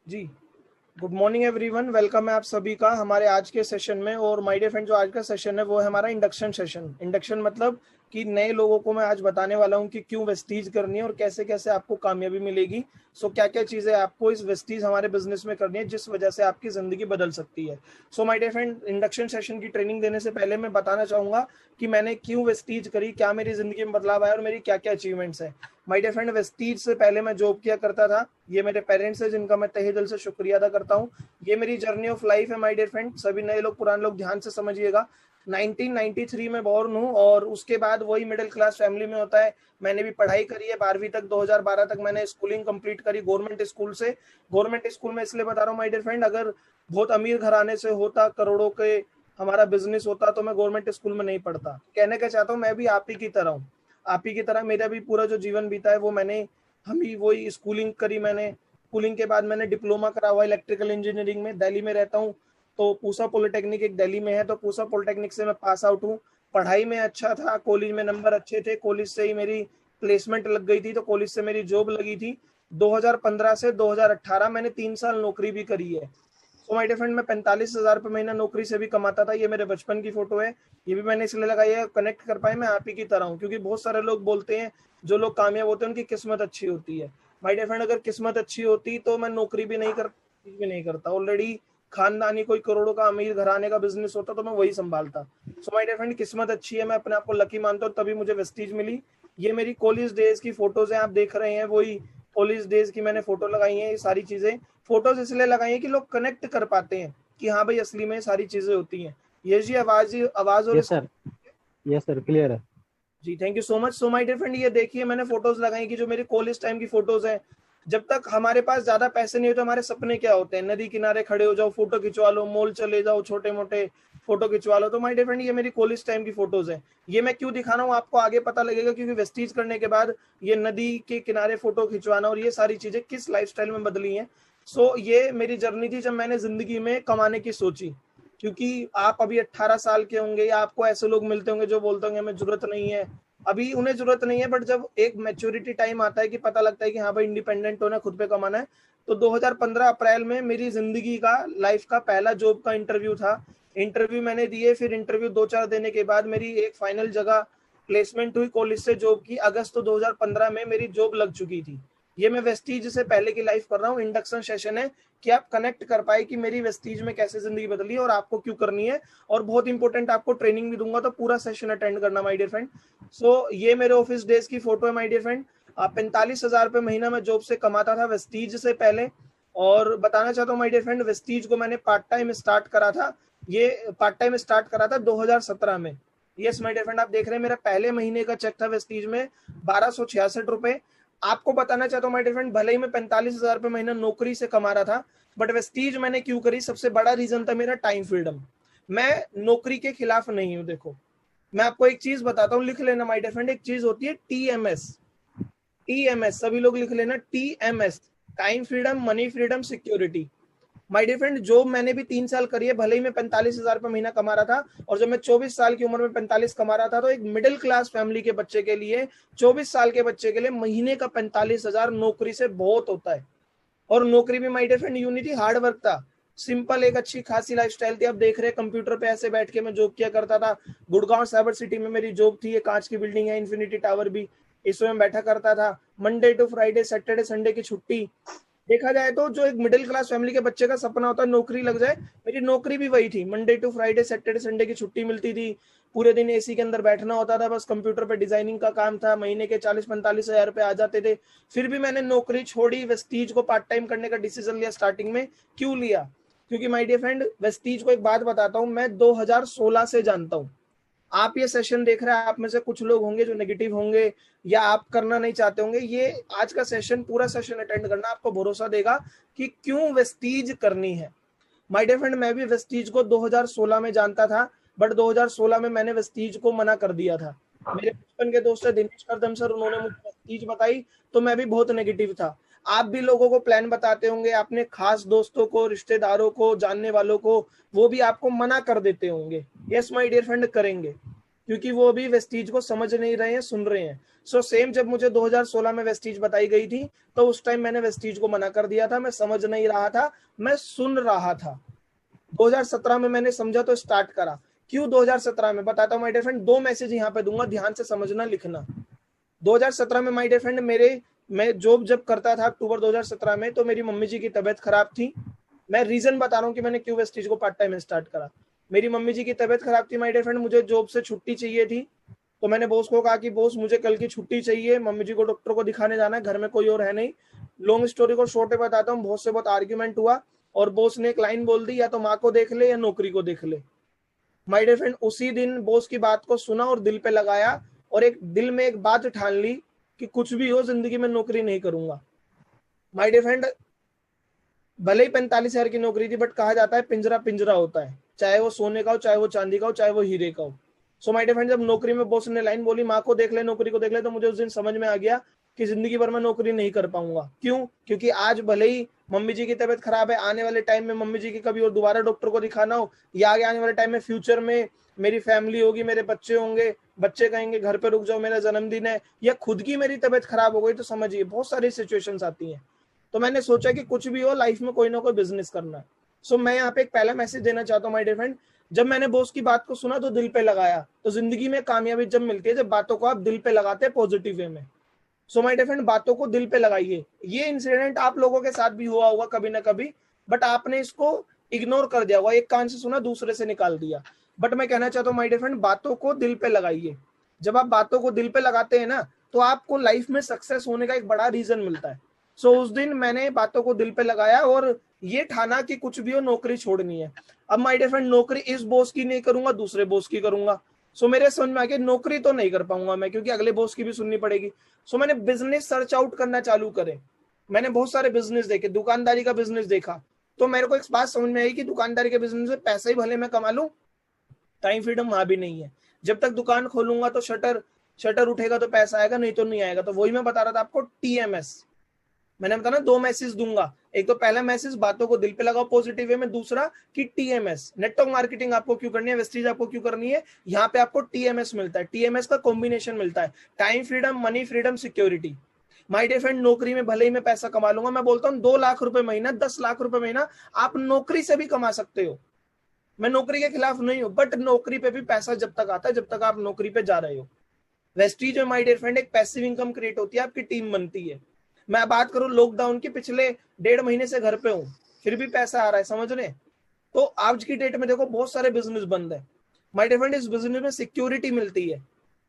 जी, good morning everyone. Welcome है आप सभी का हमारे आज के सेशन में। और माय डियर फ्रेंड, जो आज का सेशन है वो है हमारा इंडक्शन सेशन। इंडक्शन मतलब कि नए लोगों को मैं आज बताने वाला हूँ कि क्यों वेस्टीज करनी है और कैसे कैसे आपको कामयाबी मिलेगी। सो क्या क्या चीज़ें आपको इस वेस्टीज हमारे बिजनेस में करनी है जिस वजह से आपकी ज़िंदगी बदल सकती है। So my dear friend, induction session की ट्रेनिंग देने से पहले मैं बताना चाहूँगा कि मैंने क्यों वेस्टीज करी, क्या मेरी ज़िंदगी में बदलाव आया और मेरी क्या क्या अचीवमेंट्स हैं। माय डियर फ्रेंड, वेस्टीज से पहले मैं जॉब किया करता था। ये मेरे पेरेंट्स हैं जिनका मैं तहे दिल से शुक्रिया अदा करता हूँ। ये मेरी जर्नी ऑफ लाइफ है माय डियर फ्रेंड। सभी नए लोग पुराने लोग ध्यान से समझिएगा। 1993 में बॉर्न हूँ और उसके बाद वही मिडिल क्लास फैमिली में होता है। मैंने भी पढ़ाई करी है 12वीं तक, 2012 तक मैंने स्कूलिंग कंप्लीट करी गवर्नमेंट स्कूल से। गवर्नमेंट स्कूल में इसलिए बता रहा हूँ माय डियर फ्रेंड, अगर बहुत अमीर घराने से होता, करोड़ों के हमारा बिजनेस होता, तो मैं गवर्नमेंट स्कूल में नहीं पढ़ता। कहने का चाहता हूँ मैं भी आप ही की तरह हूँ। आप ही की तरह मेरा भी पूरा जो जीवन बीता है वो मैंने हम ही वही स्कूलिंग करी मैंने। स्कूलिंग के बाद मैंने डिप्लोमा करा हुआ इलेक्ट्रिकल इंजीनियरिंग में। दिल्ली में रहता हूँ तो पूसा पॉलिटेक्निक एक दिल्ली में है, तो पूसा पॉलिटेक्निक से मैं पास आउट हूँ। पढ़ाई में अच्छा था, कॉलेज में नंबर अच्छे थे, कॉलेज से ही मेरी प्लेसमेंट लग गई थी, तो कॉलेज से मेरी जॉब लगी थी। 2015 से 2018 मैंने 3 साल नौकरी भी करी है। सो माय डियर फ्रेंड, मैं 45,000 रुपये महीना नौकरी से भी कमाता था। ये मेरे बचपन की फोटो है। ये भी मैंने इसलिए लगाई है कनेक्ट कर पाए मैं आप ही की तरह हूँ, क्योंकि बहुत सारे लोग बोलते हैं जो लोग कामयाब होते हैं उनकी किस्मत अच्छी होती है। माय डियर फ्रेंड, अगर किस्मत अच्छी होती तो मैं नौकरी भी नहीं कर कुछ भी नहीं करता। ऑलरेडी खानदानी कोई करोड़ों का अमीर घराने का बिजनेस होता तो मैं वही संभालता। सो माय डियर फ्रेंड, किस्मत अच्छी है, मैं अपने आप को लकी मानता हूँ, तभी मुझे वेस्टीज मिली। ये मेरी कॉलेज डेज की फोटोज हैं, आप देख रहे हैं वही कॉलेज डेज की मैंने फोटो लगाई है। ये सारी चीजें फोटोज इसलिए लगाई है कि लोग कनेक्ट कर पाते हैं कि हाँ भाई असली में सारी चीजें होती हैं। ये जी आवाज आवाज और yes sir. Yes sir, clear है। जी thank you so much. So my dear friend, ये देखिए मैंने फोटोज लगाई कि जो मेरी कॉलेज टाइम की फोटोज हैं। जब तक हमारे पास ज्यादा पैसे नहीं होते, हमारे सपने क्या होते हैं? नदी किनारे खड़े हो जाओ, फोटो खिंचवा लो, मॉल चले जाओ, छोटे मोटे फोटो खिंचवा लो। तो माय डियर फ्रेंड, ये मेरी कॉलेज टाइम की फोटोज है। ये मैं क्यों दिखा रहा हूँ आपको आगे पता लगेगा, क्योंकि वेस्टीज करने के बाद ये नदी के किनारे फोटो खिंचवाना और ये सारी चीजें किस लाइफस्टाइल में बदली हैं। सो ये मेरी जर्नी थी जब मैंने जिंदगी में कमाने की सोची। क्योंकि आप अभी 18 साल के होंगे या आपको ऐसे लोग मिलते होंगे जो बोलते होंगे हमें जरूरत नहीं है। अभी उन्हें जरूरत नहीं है, बट जब एक मैच्योरिटी टाइम आता है कि पता लगता है कि हाँ भाई इंडिपेंडेंट होना, खुद पे कमाना है। तो 2015 अप्रैल में मेरी जिंदगी का लाइफ का पहला जॉब का इंटरव्यू था। इंटरव्यू मैंने दिए, फिर इंटरव्यू 2-4 देने के बाद मेरी एक फाइनल जगह प्लेसमेंट हुई कॉलेज से जॉब की। अगस्त 2015 में मेरी जॉब लग चुकी थी। ये मैं वेस्टीज से पहले की लाइफ कर रहा हूँ। इंडक्शन सेशन है कि आप कनेक्ट कर पाए कि मेरी वेस्टीज में कैसे जिंदगी बदली और आपको क्यों करनी है। और बहुत इंपॉर्टेंट, आपको ट्रेनिंग भी दूंगा, तो पूरा सेशन अटेंड करना माय डियर फ्रेंड। सो ये मेरे ऑफिस डेज की फोटो है माय डियर फ्रेंड। 45,000 रुपये महीना मैं जॉब से कमाता था वेस्टीज से पहले। और बताना चाहता हूँ माय डियर फ्रेंड, वेस्टीज को मैंने पार्ट टाइम स्टार्ट करा था। ये पार्ट टाइम स्टार्ट करा था 2017 में। यस माय डियर फ्रेंड, आप देख रहे हैं मेरा पहले महीने का चेक था वेस्टीज में 1266 रुपए। आपको बताना चाहता हूँ माय डियर फ्रेंड, भले ही मैं 45,000 रुपये महीना नौकरी से कमा रहा था, बट वेस्टीज मैंने क्यों करी? सबसे बड़ा रीजन था मेरा टाइम फ्रीडम। मैं नौकरी के खिलाफ नहीं हूँ। देखो, मैं आपको एक चीज बताता हूँ, लिख लेना माय डियर फ्रेंड। एक चीज होती है टीएमएस। टीएमएस सभी लोग लिख लेना, TMS. Time freedom, money freedom, security. My dear friend, job मैंने भी 3 साल करी है, भले ही मैं 45,000 रुपये महीना कमा रहा था। और जब मैं 24 साल की उम्र में 45 कमा रहा था, तो एक मिडिल क्लास फैमिली के बच्चे के लिए, 24 साल के बच्चे के लिए महीने का 45,000 नौकरी से बहुत होता है। और नौकरी भी माय डियर फ्रेंड यूं नहीं थी, हार्ड वर्क था। सिंपल एक अच्छी खासी लाइफस्टाइल थी। अब देख रहे हैं कंप्यूटर पे ऐसे बैठ के मैं जॉब किया करता था। गुड़गांव साइबर सिटी में मेरी जॉब थी, ये कांच की बिल्डिंग है, इन्फिनिटी टावर भी, इसमें मैं बैठा करता था। Monday to Friday, Saturday Sunday की छुट्टी। देखा जाए तो जो एक मिडिल क्लास फैमिली के बच्चे का सपना होता है नौकरी लग जाए, मेरी नौकरी भी वही थी। Monday to Friday, Saturday Sunday की छुट्टी मिलती थी। पूरे दिन एसी के अंदर बैठना होता था, बस कंप्यूटर पे डिजाइनिंग का काम था। महीने के 40-45 हजार रुपए आ जाते थे। फिर भी मैंने नौकरी छोड़ी, वेस्टीज को पार्ट टाइम करने का डिसीजन लिया। स्टार्टिंग में क्यों लिया? क्योंकि माय डियर फ्रेंड, वेस्टीज को एक बात बताता हूँ, मैं 2016 से जानता हूँ। आप ये सेशन देख रहे हैं, आप में से कुछ लोग होंगे जो नेगेटिव होंगे या आप करना नहीं चाहते होंगे। ये आज का सेशन, पूरा सेशन अटेंड करना आपको भरोसा देगा कि क्यों वेस्टीज करनी है। माय डियर फ्रेंड, मैं भी वेस्टीज को 2016 में जानता था, बट 2016 में मैंने वेस्टीज को मना कर दिया था। मेरे बचपन के दोस्त है दिनेश करदम सर, उन्होंने मुझे वेस्टीज बताई, तो मैं भी बहुत नेगेटिव था। आप भी लोगों को प्लान बताते होंगे, अपने खास दोस्तों को, रिश्तेदारों को, जानने वालों को, वो भी आपको मना कर देते होंगे। यस माय डियर फ्रेंड, करेंगे, क्योंकि वो अभी वेस्टीज को समझ नहीं रहे हैं, सुन रहे हैं। सो सेम जब मुझे 2016 में वेस्टीज बताई गई थी तो उस टाइम मैंने वेस्टीज को मना कर दिया था, मैं समझ नहीं रहा था, मैं सुन रहा था। 2017 में मैंने समझा तो स्टार्ट करा। क्यों 2017 में बताता हूँ माय डियर फ्रेंड, दो मैसेज यहाँ पे दूंगा, ध्यान से समझना लिखना। 2017 में माय डियर फ्रेंड मैं जॉब जब करता था अक्टूबर 2017 में, तो मेरी मम्मी जी की तबीयत खराब थी। मैं रीजन बता रहा हूँ कि मैंने क्यों वेस्टीज को पार्ट टाइम स्टार्ट करा। मेरी मम्मी जी की तबीयत खराब थी माय डियर फ्रेंड, मुझे जॉब से छुट्टी चाहिए थी। तो मैंने बॉस को कहा कि बॉस मुझे कल की छुट्टी चाहिए, मम्मी जी को डॉक्टर को दिखाने जाना है, घर में कोई और है नहीं। लॉन्ग स्टोरी को शॉर्ट में बताता हूँ, बॉस से बहुत आर्ग्यूमेंट हुआ और बॉस ने एक लाइन बोल दी, या तो माँ को देख ले या नौकरी को देख ले। माय डियर फ्रेंड उसी दिन बॉस की बात को सुना और दिल पे लगाया, और एक दिल में एक बात ठान ली कि कुछ भी हो जिंदगी में नौकरी नहीं करूंगा। माय डियर फ्रेंड भले ही 45,000 की नौकरी थी, बट कहा जाता है पिंजरा पिंजरा होता है, चाहे वो सोने का हो, चाहे वो चांदी का हो, चाहे वो हीरे का हो। सो माय डियर फ्रेंड जब नौकरी में बॉस ने लाइन बोली माँ को देख ले, नौकरी को देख ले, तो मुझे उस दिन समझ में आ गया कि जिंदगी भर मैं नौकरी नहीं कर पाऊंगा। क्यों? क्योंकि आज भले ही मम्मी जी की तबीयत खराब है, आने वाले टाइम में मम्मी जी की कभी और दोबारा डॉक्टर को दिखाना हो, या आगे आने वाले टाइम में फ्यूचर में मेरी फैमिली होगी, मेरे बच्चे होंगे, बच्चे कहेंगे घर पे रुक जाओ मेरा जन्मदिन है, या खुद की मेरी तबीयत खराब हो गई, तो समझिए बहुत सारी सिचुएशंस आती हैं। तो मैंने सोचा कि कुछ भी हो लाइफ में कोई ना कोई बिजनेस करना है। सो मैं यहाँ पे एक पहला मैसेज देना चाहता हूँ माय डियर फ्रेंड, जब मैंने बॉस की बात को सुना तो दिल पे लगाया। तो जिंदगी में कामयाबी जब मिलती है जब बातों को आप दिल पे लगाते हैं पॉजिटिव वे में। सो माय डियर फ्रेंड बातों को दिल पे लगाइए। ये इंसिडेंट आप लोगों के साथ भी हुआ होगा कभी ना कभी, बट आपने इसको इग्नोर कर दिया होगा, एक कान से सुना दूसरे से निकाल दिया। बट मैं कहना चाहता हूँ माय डियर फ्रेंड बातों को दिल पे लगाइए। जब आप बातों को दिल पे लगाते हैं ना, तो आपको लाइफ में सक्सेस होने का एक बड़ा रीजन मिलता है। सो उस दिन मैंने बातों को दिल पे लगाया और ये ठाना कि कुछ भी हो नौकरी छोड़नी है। अब माय डियर फ्रेंड नौकरी इस बॉस की नहीं करूंगा, दूसरे बॉस की करूंगा। सो मेरे समझ में आ गया नौकरी तो नहीं कर पाऊंगा मैं, क्योंकि अगले बॉस की भी सुननी पड़ेगी। सो मैंने बिजनेस सर्च आउट करना चालू करे। मैंने बहुत सारे बिजनेस देखे, दुकानदारी का बिजनेस देखा, तो मेरे को एक बात समझ में आई कि दुकानदारी के बिजनेस में पैसे ही भले मैं कमा लूं, टाइम फ्रीडम वहां भी नहीं है। जब तक दुकान खोलूंगा तो शटर शटर उठेगा तो पैसा आएगा, नहीं तो नहीं आएगा। तो वही मैं बता रहा था आपको, टीएमएस। मैंने बताया ना दो मैसेज दूंगा, एक तो पहला मैसेज बातों को दिल पे लगाओ पॉजिटिव वे में, दूसरा कि टीएमएस नेटवर्क मार्केटिंग आपको क्यों करनी है, वेस्टीज आपको क्यों करनी है। यहाँ पे आपको टीएमएस मिलता है, टीएमएस का कॉम्बिनेशन मिलता है, time freedom, money freedom, security. My dear friend नौकरी में भले ही मैं पैसा कमा लूंगा, मैं बोलता हूँ 2 लाख रुपए महीना, 10 लाख रुपए महीना आप नौकरी से भी कमा सकते हो। मैं नौकरी के खिलाफ नहीं हूँ, बट नौकरी पे भी पैसा जब तक आता है जब तक आप नौकरी पे जा रहे हो। वेस्टीज में माय डियर फ्रेंड एक पैसिव इनकम क्रिएट होती है, आपकी टीम बनती है। मैं बात करूं लॉकडाउन की, पिछले 1.5 महीने से घर पे हूं, फिर भी पैसा आ रहा है, समझ रहे हैं। तो आज की डेट में देखो बहुत सारे बिजनेस बंद है। माय डियर फ्रेंड इस बिजनेस में सिक्योरिटी मिलती है।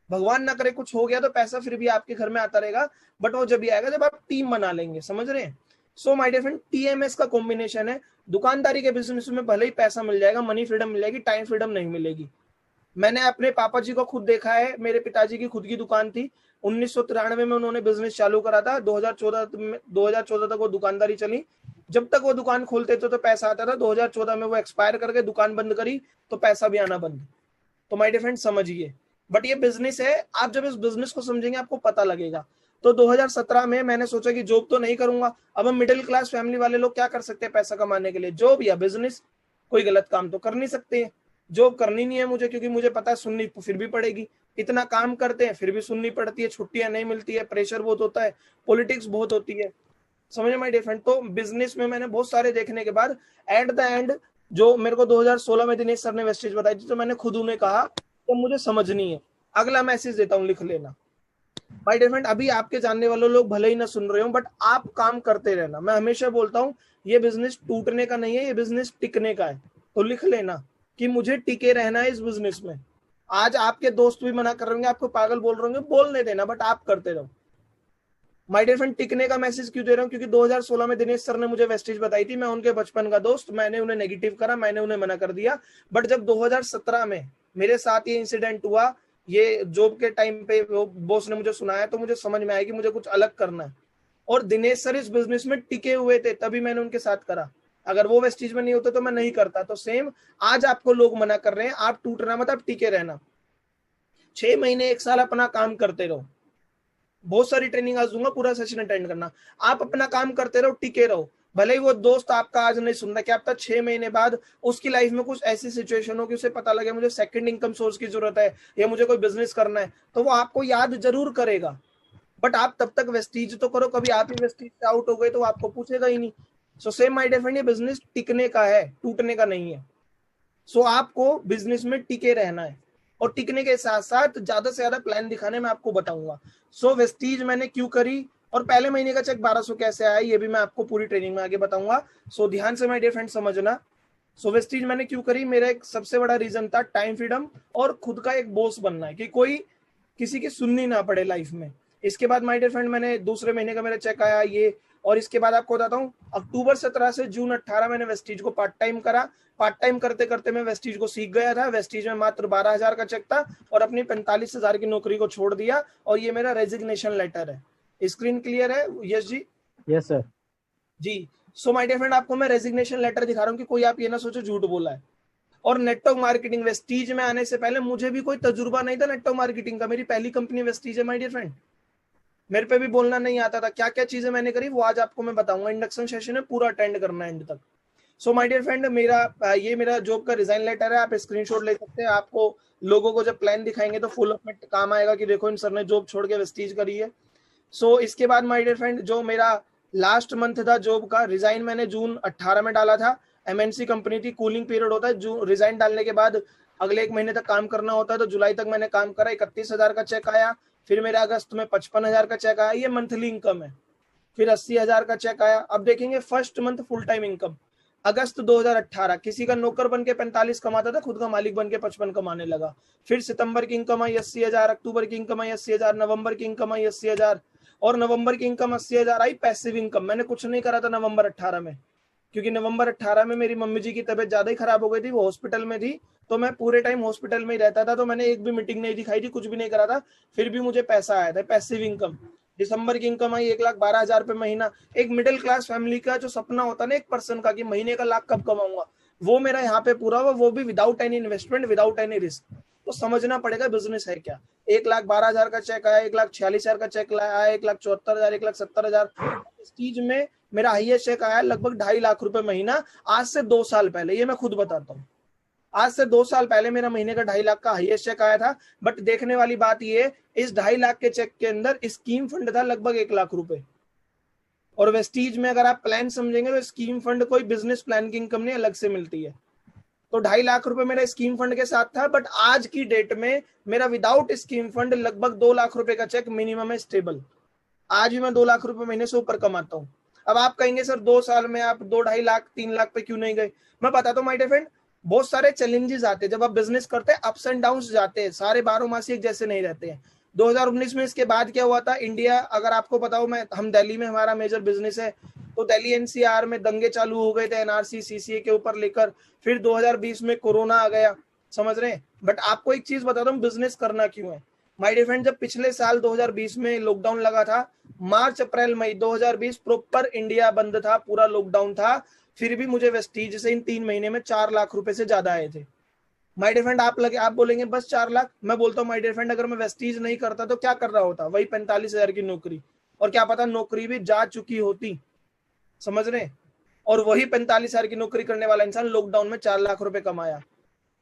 भगवान ना करे कुछ हो गया तो पैसा फिर भी आपके घर में आता रहेगा, बट वो जब भी आएगा जब आप टीम बना लेंगे, समझ रहे हैं। So my dear friend TMS का कॉम्बिनेशन है। दुकानदारी के बिजनेस में भले ही पैसा मिल जाएगा, मनी फ्रीडम मिल जाएगी, टाइम फ्रीडम नहीं मिलेगी। मैंने अपने पापा जी को खुद देखा है, मेरे पिताजी की खुद की दुकान थी, 1993 में उन्होंने बिजनेस चालू करा था, 2014 तक वो दुकानदारी चली। जब तक वो दुकान खोलते थे तो पैसा आता था, 2014 में वो एक्सपायर करके दुकान बंद करी तो पैसा भी आना बंद। तो माय डियर फ्रेंड समझिए, बट ये बिजनेस है, आप जब इस बिजनेस को समझेंगे आपको पता लगेगा। तो 2017 में मैंने सोचा कि जॉब तो नहीं करूंगा। अब हम मिडिल क्लास फैमिली वाले लोग क्या कर सकते हैं पैसा कमाने के लिए, जॉब या बिजनेस, कोई गलत काम तो कर नहीं सकते। जॉब करनी नहीं है मुझे, क्योंकि मुझे पता है सुननी फिर भी पड़ेगी। इतना काम करते हैं फिर भी सुननी पड़ती है, छुट्टियां नहीं मिलती है, प्रेशर बहुत होता है, पॉलिटिक्स बहुत होती है, समझ माय डियर फ्रेंड। तो बिजनेस में मैंने बहुत सारे देखने के बाद एट द एंड जो मेरे को 2016 में दिनेश सर ने वेस्टेज बताई थी, तो मैंने खुद उन्हें कहा तो मुझे समझनी है। अगला मैसेज देता हूँ, लिख लेना माय डियर फ्रेंड। अभी आपके जानने वाले लोग भले ही ना सुन रहे हो, बट आप काम करते रहना। मैं हमेशा बोलता हूँ ये बिजनेस टूटने का नहीं है, ये बिजनेस टिकने का है। तो लिख लेना कि मुझे टिके रहना है इस बिजनेस में। आज आपके दोस्त भी मना कर रहे होंगे, आपको पागल बोल रहे होंगे, बोलने देना, बट आप करते रहो। माय डियर फ्रेंड टिकने का मैसेज क्यों दे रहा हूँ, क्योंकि 2016 में दिनेश सर ने मुझे वेस्टेज बताई थी, मैं उनके बचपन का दोस्त, मैंने उन्हें नेगेटिव करा, मैंने उन्हें मना कर दिया। बट जब 2017 में मेरे साथ ये इंसिडेंट हुआ, ये जॉब के टाइम पे बॉस ने मुझे सुनाया, तो मुझे समझ में आया कि मुझे कुछ अलग करना है। और दिनेश सर इस बिजनेस में टिके हुए थे, तभी मैंने उनके साथ करा। अगर वो वेस्टीज में नहीं होते तो मैं नहीं करता। तो सेम आज आपको लोग मना कर रहे हैं, आप टूटना मत, आप टिके रहना। 6 महीने 1 साल अपना काम करते रहो। बहुत सारी ट्रेनिंग आज दूंगा, पूरा सेशन अटेंड करना। आप अपना काम करते रहो, टिके रहो। भले ही वो दोस्त आपका आज नहीं सुनता, क्या पता 6 महीने बाद उसकी लाइफ में कुछ ऐसी सिचुएशन हो कि उसे पता लगे मुझे सेकंड इनकम सोर्स की जरूरत है या मुझे कोई बिजनेस करना है, तो वो आपको याद जरूर करेगा। बट आप तब तक वेस्टीज तो करो, कभी आप ही वेस्टीज से आउट हो गए तो आपको पूछेगा ही नहीं। So same my dear friend, ये बिजनेस टिकने का है, टूटने का नहीं है। सो आपको बिजनेस में टिके रहना है, और टिकने के साथ साथ ज्यादा से ज्यादा प्लान दिखाने में आपको बताऊंगा। सो वेस्टीज मैंने क्यों करी, और पहले महीने का चेक 1200 कैसे आया, ये भी मैं आपको पूरी ट्रेनिंग में आगे बताऊंगा। सो ध्यान से माय डियर फ्रेंड समझना। सो वेस्टीज मैंने क्यों करी, मेरा एक सबसे बड़ा रीजन था टाइम फ्रीडम और खुद का एक बॉस बनना है, कि कोई किसी की सुननी ना पड़े लाइफ में। इसके बाद माय डियर फ्रेंड मैंने दूसरे महीने का मेरा चेक आया ये, और इसके बाद आपको बताता हूँ अक्टूबर 17 से जून 18 मैंने वेस्टीज को पार्ट टाइम करा। पार्ट टाइम करते करते मैं वेस्टीज को सीख गया था। वेस्टीज में मात्र 12,000 का चेक था और अपनी 45,000 की नौकरी को छोड़ दिया, और ये मेरा रेजिग्नेशन लेटर है। स्क्रीन क्लियर है यश जी? Yes sir. जी। सो माय डियर फ्रेंड, आपको मैं रेजिग्नेशन लेटर दिखा रहा हूँ कि कोई आप ये ना सोचो झूठ बोला है। और नेटवर्क मार्केटिंग, वेस्टीज में आने से पहले मुझे भी कोई तजुर्बा नहीं था नेटवर्क मार्केटिंग का। मेरी पहली कंपनी वेस्टीज है माय डियर फ्रेंड। मेरे पे भी बोलना नहीं आता था। क्या क्या चीजें मैंने करी वो आज आपको मैं बताऊंगा। इंडक्शन सेशन है, पूरा अटेंड करना है एंड तक। सो माय डियर फ्रेंड, ये मेरा जॉब का रिजाइन लेटर है, आप स्क्रीनशॉट ले सकते हैं। आपको लोगों को जब प्लान दिखाएंगे तो फुल में काम आएगा कि देखो इन सर ने जॉब छोड़ के वेस्टीज करी है। सो इसके बाद माय डियर फ्रेंड, जो मेरा लास्ट मंथ था जॉब का, रिजाइन मैंने जून 18 में डाला था। एमएनसी कंपनी थी, कूलिंग पीरियड होता है। जून रिजाइन डालने के बाद अगले 1 महीने तक काम करना होता है, तो जुलाई तक मैंने काम करा। 31,000 का चेक आया। फिर मेरा अगस्त में 55,000 का चेक आया, ये मंथली इनकम है। फिर 80,000 का चेक आया। अब देखेंगे first month full time income, अगस्त 2018, किसी का नौकर बन के 45 कमाता था, खुद का मालिक बन के 55 कमाने लगा। फिर सितंबर की इनकम आई 80,000, अक्टूबर की इनकम आई 80,000, नवंबर की इनकम आई 80,000, और नवंबर की इनकम 80,000 आई पैसिव इनकम। मैंने कुछ नहीं करा था नवंबर 18 में, क्योंकि नवंबर 18 में मेरी मम्मी जी की तबीयत ज्यादा ही खराब हो गई थी, वो हॉस्पिटल में थी। तो मैं पूरे टाइम हॉस्पिटल में ही रहता था, तो मैंने एक भी मीटिंग नहीं दिखाई थी, कुछ भी नहीं करा था, फिर भी मुझे पैसा आया था, पैसिव इनकम। दिसंबर की इनकम आई 1,12,000 रुपए महीना। एक मिडिल क्लास फैमिली का जो सपना होता है ना एक पर्सन का, कि महीने का लाख कब कमाऊंगा, वो मेरा यहाँ पे पूरा हुआ, वो भी without any investment, without any risk. तो समझना पड़ेगा बिजनेस है क्या। 1,12,000 का चेक आया, 1,46,000 का चेक आया, 1,74,000, 1,70,000। इस चीज में मेरा हाईएस्ट चेक आया लगभग 2.5 लाख रुपए महीना, आज से 2 साल पहले। ये मैं खुद बताता हूँ, आज से 2 साल पहले मेरा महीने का 2.5 लाख का हाईएस्ट चेक आया था। बट देखने वाली बात ये, इस 2.5 लाख के चेक के अंदर स्कीम फंड था लगभग 1 लाख रुपए। और वेस्टीज में अगर आप प्लान समझेंगे तो स्कीम फंड कोई बिजनेस प्लान की इनकम नहीं, अलग से मिलती है। तो 2.5 लाख रुपए मेरा स्कीम फंड के साथ था। बट आज की डेट में मेरा विदाउट स्कीम फंड लगभग 2 लाख रुपए का चेक मिनिमम है, स्टेबल। आज भी मैं 2 लाख रुपए महीने से ऊपर कमाता हूँ। अब आप कहेंगे सर 2 साल में आप 2-2.5 लाख 3 लाख पे क्यों नहीं गए। मैं बताता हूँ माय डियर फ्रेंड, बहुत सारे चैलेंजेस आते हैं जब आप बिजनेस करते हैं, अप्स एंड डाउन जाते हैं, सारे 12 मासी एक जैसे नहीं रहते हैं। 2019 में इसके बाद क्या हुआ था, इंडिया, अगर आपको पता हो, मैं हम दिल्ली में हमारा मेजर बिजनेस है, तो दिल्ली एनसीआर में दंगे चालू हो गए थे एनआरसी सीसीए के ऊपर लेकर। फिर 2020 में कोरोना आ गया, समझ रहे हैं। बट आपको एक चीज बताता हूँ बिजनेस करना क्यों है माय डियर फ्रेंड। जब पिछले साल 2020 में लॉकडाउन लगा था, मार्च अप्रैल मई 2020 प्रॉपर इंडिया बंद था, पूरा लॉकडाउन था, फिर भी मुझे वेस्टीज से इन 3 महीने में 4 लाख रुपए से ज्यादा आए थे माय डियर फ्रेंड। आप बोलेंगे बस 4 लाख, मैं बोलता हूँ माय डियर फ्रेंड, अगर मैं वेस्टीज नहीं करता तो क्या कर रहा होता, वही 45,000 की नौकरी, और क्या पता नौकरी भी जा चुकी होती, समझ रहे। और वही 45,000 की नौकरी करने वाला इंसान लॉकडाउन में 4 लाख रुपए कमाया।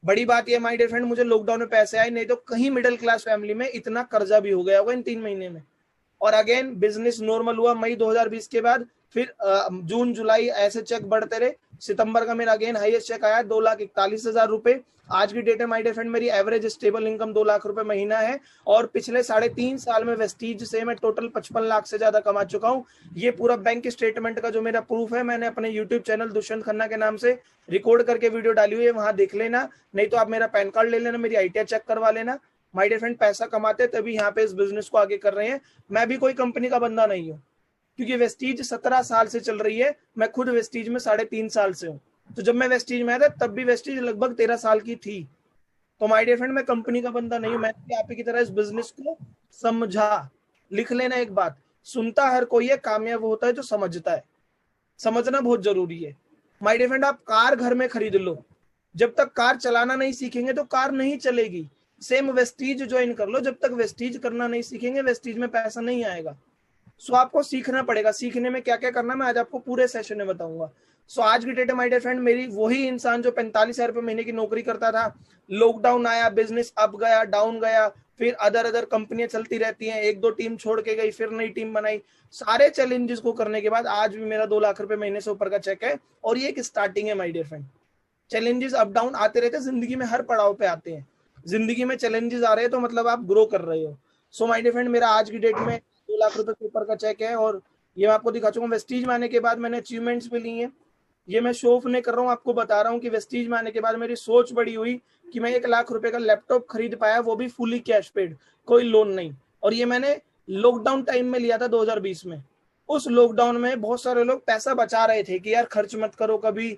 बड़ी बात यह माय डियर फ्रेंड, मुझे लॉकडाउन में पैसे आए, नहीं तो कहीं मिडिल क्लास फैमिली में इतना कर्जा भी हो गया होगा इन 3 महीने में। और अगेन बिजनेस नॉर्मल हुआ मई 2020 के बाद। फिर जून जुलाई ऐसे चेक बढ़ते रहे। सितंबर का मेरा अगेन हाईएस्ट चेक आया 2,41,000 रुपए। आज की डेट में माय डियर फ्रेंड मेरी एवरेज स्टेबल इनकम 2 लाख रुपए महीना है। और पिछले 3.5 साल में वेस्टीज से मैं टोटल 55 लाख से ज्यादा कमा चुका हूँ। ये पूरा बैंक स्टेटमेंट का जो मेरा प्रूफ है, मैंने अपने यूट्यूब चैनल दुष्यंत खन्ना के नाम से रिकॉर्ड करके वीडियो डाली हुई है, वहां देख लेना। नहीं तो आप मेरा पैन कार्ड ले लेना, मेरी आईटीआर चेक करवा लेना। माय डियर फ्रेंड, पैसा कमाते तभी यहाँ पे इस बिजनेस को आगे कर रहे हैं। मैं भी कोई कंपनी का बंदा नहीं हूँ, क्योंकि वेस्टीज 17 साल से चल रही है, मैं खुद वेस्टीज में 3.5 साल से हूँ। तो जब मैं वेस्टीज में आया था तब भी वेस्टीज लगभग 13 साल की थी। तो माय डियर फ्रेंड, मैं कंपनी का बंदा नहीं हूँ, मैंने आप ही की तरह इस बिजनेस को समझा। लिख लेना एक बात, सुनता हर कोई है, कामयाब होता है जो समझता है। समझना बहुत जरूरी है माय डियर फ्रेंड। आप कार घर में खरीद लो, जब तक कार चलाना नहीं सीखेंगे तो कार नहीं चलेगी। सेम वेस्टीज ज्वाइन कर लो, जब तक वेस्टीज करना नहीं सीखेंगे वेस्टीज में पैसा नहीं आएगा। सो आपको सीखना पड़ेगा। सीखने में क्या क्या करना मैं आज आपको पूरे सेशन में बताऊंगा। सो आज की डेट में माय डियर फ्रेंड, मेरी वही इंसान जो 45,000 रुपए महीने की नौकरी करता था, लॉकडाउन आया, बिजनेस अप गया, डाउन गया, फिर अदर कंपनियां चलती रहती हैं, एक दो टीम छोड़ के गई, फिर नई टीम बनाई, सारे चैलेंजेस को करने के बाद आज भी मेरा 2 लाख रुपए महीने से ऊपर का चेक है। और ये एक स्टार्टिंग है my dear friend. Challenges up down आते रहते हैं, जिंदगी में हर पड़ाव पे आते हैं। जिंदगी में चैलेंजेस आ रहे हैं तो मतलब आप ग्रो कर रहे हो। सो माय डियर फ्रेंड, मेरा आज की डेट में 2 लाख रुपए के ऊपर का चेक है, और ये मैं आपको दिखा चुका हूँ। वेस्टीज में आने के बाद मैंने अचीवमेंट्स भी ली हैं। ये मैं शो ऑफ नहीं कर रहा हूँ, आपको बता रहा हूँ कि वेस्टीज में आने के बाद मेरी सोच बड़ी हुई कि मैं 1 लाख रुपए का लैपटॉप खरीद पाया, वो भी फुली कैश पेड, कोई लोन नहीं। और ये मैंने लॉकडाउन टाइम में लिया था 2020 में। उस लॉकडाउन में बहुत सारे लोग पैसा बचा रहे थे कि यार खर्च मत करो, कभी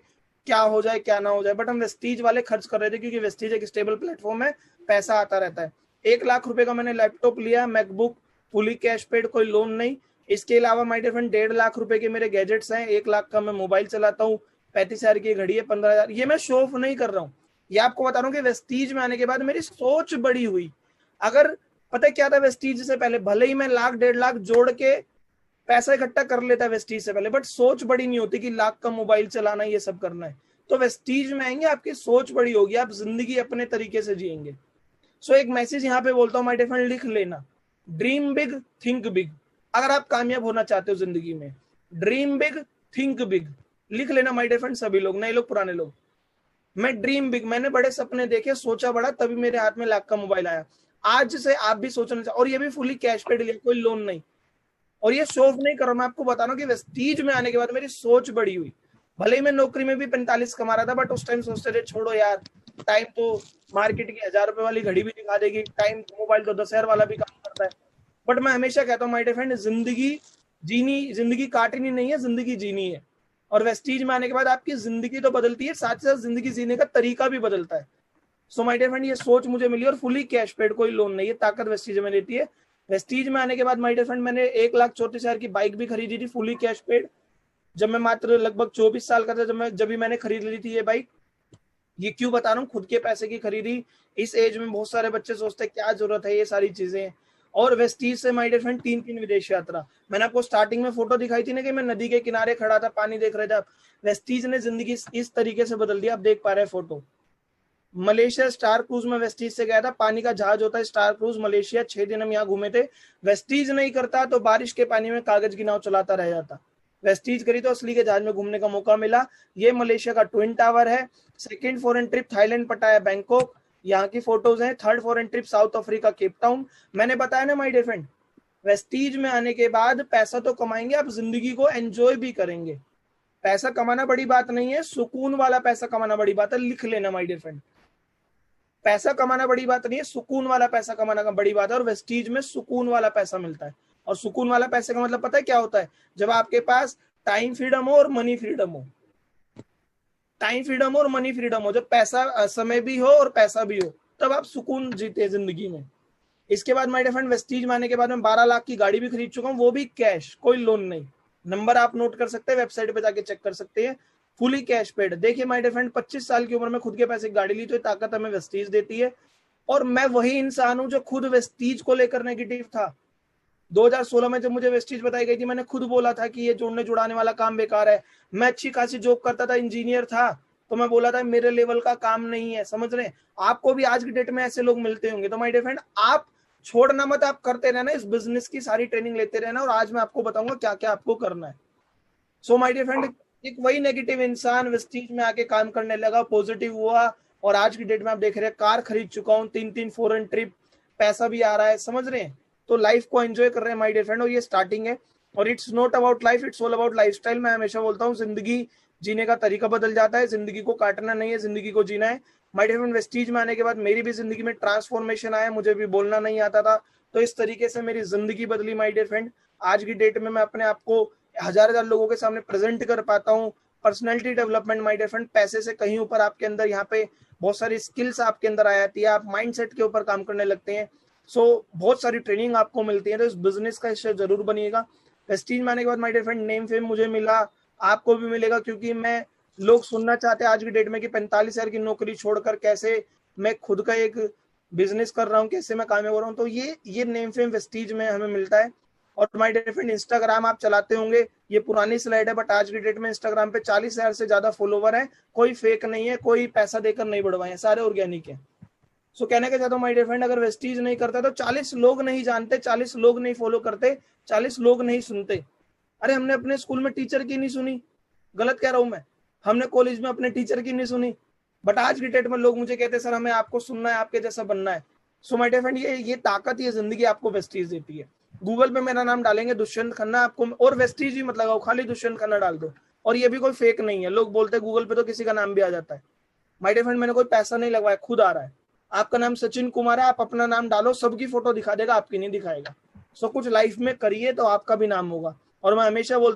क्या हो जाए क्या ना हो जाए, बट हम वेस्टीज वाले खर्च कर रहे थे क्योंकि वेस्टीज एक स्टेबल प्लेटफॉर्म है, पैसा आता रहता है। 1 लाख रुपए का मैंने लैपटॉप लिया, मैकबुक, फुली कैश पेड, कोई लोन नहीं। इसके अलावा माय डियर फ्रेंड 1.5 लाख रुपए के मेरे गैजेट्स हैं, 1 लाख का मैं मोबाइल चलाता हूँ, 35,000 की घड़ी है, 15,000। ये मैं शो ऑफ नहीं कर रहा हूँ, ये आपको बता रहा हूँ कि वेस्टीज में आने के बाद मेरी सोच बड़ी हुई। अगर पता क्या था, वेस्टीज से पहले भले ही मैं 1 लाख 1.5 लाख जोड़ के पैसा इकट्ठा कर लेता है वेस्टीज से पहले, बट सोच बड़ी नहीं होती कि लाख का मोबाइल चलाना, ये सब करना है। तो वेस्टीज में आएंगे, आपकी सोच बड़ी होगी, आप जिंदगी अपने तरीके से जिएंगे। सो एक मैसेज यहाँ पे बोलता हूँ माय डियर फ्रेंड, लिख लेना, ड्रीम बिग, थिंक बिग। अगर आप कामयाब होना चाहते हो जिंदगी में, ड्रीम बिग, थिंक बिग, लिख लेना माय डियर फ्रेंड। सभी लोग, नए लोग, पुराने लोग, मैं ड्रीम बिग, मैंने बड़े सपने देखे, सोचा बड़ा, तभी मेरे हाथ में लाख का मोबाइल आया। आज से आप भी सोचना चाहिए, और ये भी फुली कैश पेड लिया, कोई लोन नहीं। और ये शो ऑफ नहीं कर रहा हूं, मैं आपको बता रहा हूँ कि वेस्टीज में आने के बाद मेरी सोच बड़ी हुई। भले ही मैं नौकरी में भी 45 कमा रहा था, बट उस टाइम सोचते थे छोड़ो यार, टाइम तो मार्केट की 1,000 रुपए वाली घड़ी भी दिखा देगी, टाइम मोबाइल तो 10,000 वाला भी काम करता है। बट मैं हमेशा कहता हूँ माय डियर फ्रेंड, जिंदगी काटनी नहीं है, जिंदगी जीनी है। और वेस्टीज में आने के बाद आपकी जिंदगी तो बदलती है, साथ ही साथ जिंदगी जीने का तरीका भी बदलता है। सो माय डियर फ्रेंड, ये सोच मुझे मिली, और फुली कैश पेड, कोई लोन नहीं है, ताकत वेस्टीज में देती है। वेस्टीज में आने के बाद माय डियर फ्रेंड, मैंने 1,34,000 की बाइक भी खरीदी थी फुली कैश पेड, जब मैं मात्र लगभग 24 साल का था, जब भी मैंने खरीद ली थी ये बाइक। ये क्यों बता रहा हूँ, खुद के पैसे की खरीदी। इस एज में बहुत सारे बच्चे सोचते हैं क्या जरूरत है ये सारी चीजें। और वेस्टीज से माय डियर फ्रेंड 3 विदेश यात्रा। मैंने आपको स्टार्टिंग में फोटो दिखाई थी ना कि मैं नदी के किनारे खड़ा था, पानी देख रहे थे। वेस्टीज ने जिंदगी इस तरीके से बदल दिया, आप देख पा रहे हैं फोटो। मलेशिया स्टार क्रूज में वेस्टीज से गया था, पानी का जहाज होता है स्टार क्रूज, मलेशिया 6 दिन हम यहाँ घूमे थे। वेस्टीज नहीं करता तो बारिश के पानी में कागज की नाव चलाता रह जाता। वेस्टीज करी तो असली के जहाज में घूमने का मौका मिला। ये मलेशिया का ट्विन टावर है। सेकंड फॉरेन ट्रिप थाईलैंड, पटाया, बैंकॉक, यहाँ की फोटोज हैं। Third foreign trip south Africa, Cape Town. मैंने बताया ना माय डियर फ्रेंड, वेस्टीज में आने के बाद पैसा तो कमाएंगे, आप जिंदगी को एंजॉय भी करेंगे। पैसा कमाना बड़ी बात नहीं है, सुकून वाला पैसा कमाना बड़ी बात है। लिख लेना माय डियर फ्रेंड, पैसा कमाना बड़ी बात नहीं है, सुकून वाला पैसा कमाना का बड़ी बात है। और वेस्टीज में सुकून वाला पैसा मिलता है। और सुकून वाला पैसे का मतलब पता है क्या होता है, जब आपके पास टाइम फ्रीडम हो और मनी फ्रीडम हो। टाइम फ्रीडम हो और मनी फ्रीडम हो, जब पैसा, समय भी हो और पैसा भी हो, तब आप सुकून जीते जिंदगी में। इसके बाद माय डियर फ्रेंड, वेस्टीज में आने के बाद मैं 12 लाख की गाड़ी भी खरीद चुका हूँ, वो भी कैश, कोई लोन नहीं। नंबर आप नोट कर सकते हैं, वेबसाइट पे जाके चेक कर सकते हैं, फुली कैश पेड। देखिए माय डियर फ्रेंड, 25 साल की उम्र में खुद के पैसे की गाड़ी ली, तो ताकत हमें वेस्टीज देती है। और मैं वही इंसान हूं जो खुद वेस्टीज को लेकर नेगेटिव था। 2016 में जब मुझे वेस्टीज बताई गई थी, मैंने खुद बोला था कि ये जोड़ने जुड़ाने वाला काम बेकार है। मैं अच्छी खासी जॉब करता था, इंजीनियर था, तो मैं बोला था मेरे लेवल का काम नहीं है। समझ रहे हैं, आपको भी आज की डेट में ऐसे लोग मिलते होंगे। तो माय डियर फ्रेंड, आप छोड़ना मत, आप करते रहना, इस बिजनेस की सारी ट्रेनिंग लेते रहना, और आज मैं आपको बताऊंगा क्या क्या आपको करना है। सो माय डियर फ्रेंड, एक वही नेगेटिव इंसान वेस्टीज में आके काम करने लगा, पॉजिटिव हुआ, और आज की डेट में आप देख रहे हैं कार खरीद चुका हूँ, 3 फॉरेन ट्रिप, पैसा भी आ रहा है। समझ रहे हैं, तो लाइफ को एंजॉय कर रहे हैं माय डियर फ्रेंड, और ये स्टार्टिंग है। और it's not about life, it's all about lifestyle. मैं हमेशा बोलता हूँ जिंदगी जीने का तरीका बदल जाता है, जिंदगी को काटना नहीं है, जिंदगी को जीना है। माय डियर फ्रेंड, वेस्टीज में आने के बाद मेरी भी जिंदगी में ट्रांसफॉर्मेशन आया, मुझे भी बोलना नहीं आता था, तो इस तरीके से मेरी जिंदगी बदली माय डियर फ्रेंड। आज की डेट में मैं अपने आप को हजार लोगों के सामने प्रेजेंट कर पाता हूँ। Personality development my dear friend, पैसे से कहीं ऊपर आपके अंदर यहाँ पे बहुत सारी स्किल्स आपके अंदर आ जाती है, आप माइंडसेट के ऊपर काम करने लगते हैं। सो बहुत सारी ट्रेनिंग आपको मिलती है, तो इस बिजनेस का हिस्सा जरूर बनिएगा। वेस्टीज में आने के बाद my dear friend, name fame मुझे मिला, आपको भी मिलेगा, क्योंकि मैं, लोग सुनना चाहते हैं आज की डेट में कि 45,000 की नौकरी छोड़कर कैसे मैं खुद का एक बिजनेस कर रहा हूँ, कैसे मैं कामयाब हो रहा हूँ। तो ये नेम फेम वेस्टीज में हमें मिलता है। और माय डियर फ्रेंड, इंस्टाग्राम आप चलाते होंगे, ये पुरानी स्लाइड है बट आज की डेट में इंस्टाग्राम पे 40,000 से ज्यादा फॉलोवर है, कोई फेक नहीं है, कोई पैसा देकर नहीं बढ़वाए हैं, सारे ऑर्गेनिक है। सो कहने का चाहता हूँ माय डियर फ्रेंड, अगर वेस्टीज नहीं करता तो 40 लोग नहीं जानते, 40 लोग नहीं फॉलो करते, 40 लोग नहीं सुनते। अरे हमने अपने स्कूल में टीचर की नहीं सुनी, गलत कह रहा हूं मैं, हमने कॉलेज में अपने टीचर की नहीं सुनी, बट आज की डेट में लोग मुझे कहते हैं सर हमें आपको सुनना है, आपके जैसा बनना है। सो माय डियर फ्रेंड, ये ताकत, ये जिंदगी आपको वेस्टीज देती है। गूगल पे मेरा नाम डालेंगे दुष्यंत खन्ना, आपको और वेस्टीज ही मत लगाओ, खाली दुष्यंत खन्ना डाल दो, और ये भी कोई फेक नहीं है। लोग बोलते हैं गूगल पे तो किसी का नाम भी आ जाता है। माय डियर फ्रेंड, मैंने कोई पैसा नहीं लगवाया, खुद आ रहा है। आपका नाम सचिन कुमार है, आप अपना नाम डालो, सबकी फोटो दिखा देगा, आपकी नहीं दिखाएगा। सो कुछ लाइफ में करिए तो आपका भी नाम होगा। और मैं हमेशा बोलता